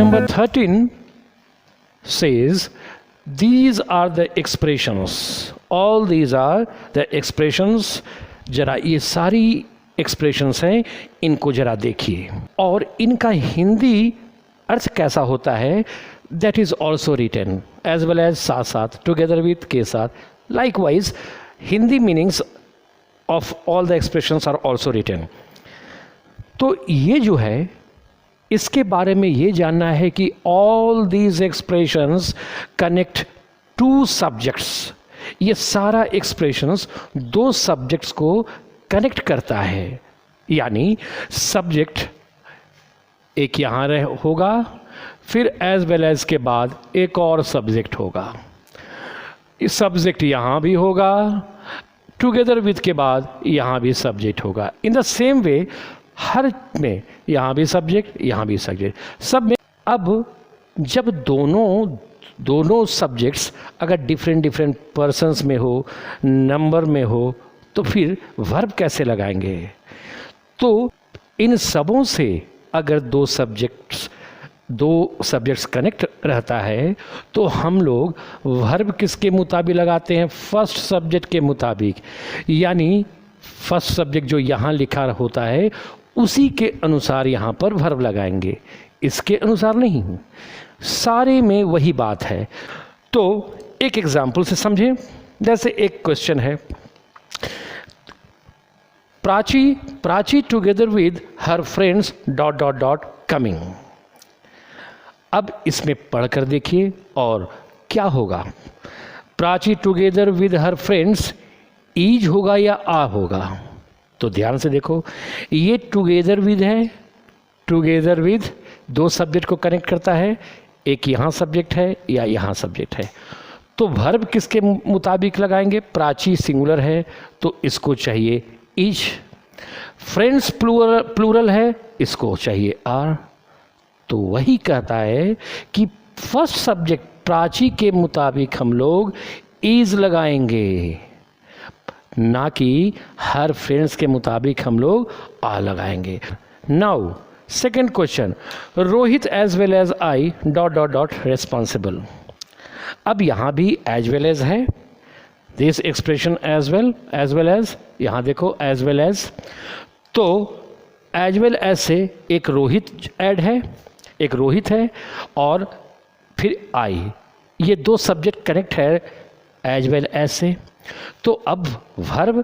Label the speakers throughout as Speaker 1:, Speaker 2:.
Speaker 1: number 13 says, these are the expressions. All these are the expressions. जरा ये सारी expressions हैं, इनको जरा देखिए और इनका हिंदी अर्थ कैसा होता है, that is also written as well as साथ साथ, together with के साथ. Likewise, Hindi meanings of all the expressions are also written. तो ये जो है, इसके बारे में ये जानना है कि all these expressions connect two subjects. ये सारा expressions दो subjects को connect करता है. यानी subject एक यहाँ होगा, फिर as well as के बाद एक और subject होगा. इस subject यहाँ भी होगा, together with के बाद यहाँ भी subject होगा. In the same way, हर में यहाँ भी सब्जेक्ट, यहाँ भी सब्जेक्ट, सब में. अब जब दोनों सब्जेक्ट्स अगर डिफरेंट पर्सन्स में हो, नंबर में हो, तो फिर वर्ब कैसे लगाएंगे? तो इन सबों से अगर दो सब्जेक्ट्स कनेक्ट रहता है तो हम लोग वर्ब किसके मुताबिक लगाते हैं? फर्स्ट सब्जेक्ट के मुताबिक. यानी फर्स्ट सब्जेक्ट जो यहाँ लिखा होता है उसी के अनुसार यहाँ पर वर्ब लगाएंगे, इसके अनुसार नहीं. सारे में वही बात है. तो एक एग्जाम्पल से समझें. जैसे एक क्वेश्चन है, Prachi together with her friends ... coming. अब इसमें पढ़कर देखिए और क्या होगा. Prachi together with her friends is होगा या आ होगा? तो ध्यान से देखो, ये टुगेदर विद है. टुगेदर विद दो सब्जेक्ट को कनेक्ट करता है, एक यहाँ सब्जेक्ट है या यहाँ सब्जेक्ट है. तो वर्ब किसके मुताबिक लगाएंगे? प्राची सिंगुलर है तो इसको चाहिए ईच. फ्रेंड्स प्लूरल है, इसको चाहिए आर. तो वही कहता है कि फर्स्ट सब्जेक्ट प्राची के मुताबिक हम लोग ईज लगाएंगे, ना कि हर फ्रेंड्स के मुताबिक हम लोग आ लगाएंगे. Now second question, Rohit as well as I ... responsible. अब यहाँ भी एज वेल एज है, this expression as well as, यहाँ देखो एज वेल एज. तो एज वेल एज से एक रोहित ऐड है, एक रोहित है और फिर आई. ये दो सब्जेक्ट कनेक्ट है एज वेल एज से. तो अब वर्ब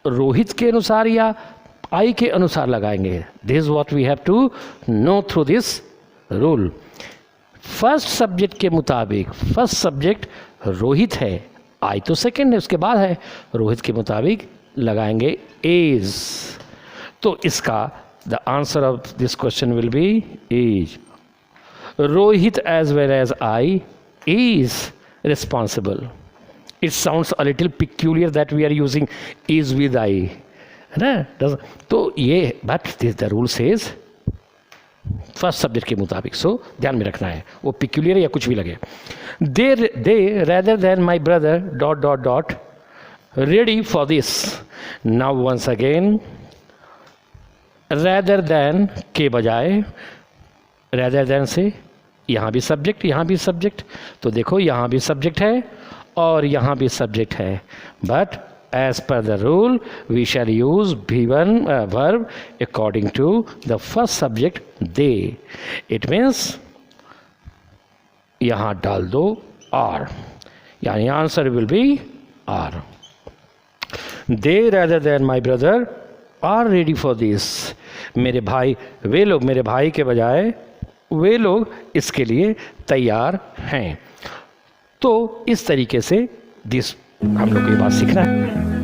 Speaker 1: रोहित के अनुसार या आई के अनुसार लगाएंगे. This what we have to know through this rule. First subject के मुताबिक, फर्स्ट सब्जेक्ट रोहित है, आई तो सेकंड है, उसके बाद है, रोहित के मुताबिक लगाएंगे इज. तो इसका the answer of this question will be is. Rohit as well as I is responsible. It sounds a little peculiar that we are using is with I, है ना? तो ये but the rule says first subject के मुताबिक. सो ध्यान में रखना है, वो peculiar या कुछ भी लगे. They rather than my brother ... ready for this. Now once again, rather than के बजाय rather than से यहाँ भी सब्जेक्ट, यहाँ भी सब्जेक्ट. तो देखो यहाँ भी सब्जेक्ट है और यहाँ भी सब्जेक्ट है. But as per the rule we shall use V1 verb according to the first subject दे. इट मीन्स यहाँ डाल दो आर, यानी answer will be are. They rather than my brother are ready for this. मेरे भाई, वे लोग, मेरे भाई के बजाय वे लोग इसके लिए तैयार हैं. तो इस तरीके से हम लोग को ये बात सीखना है.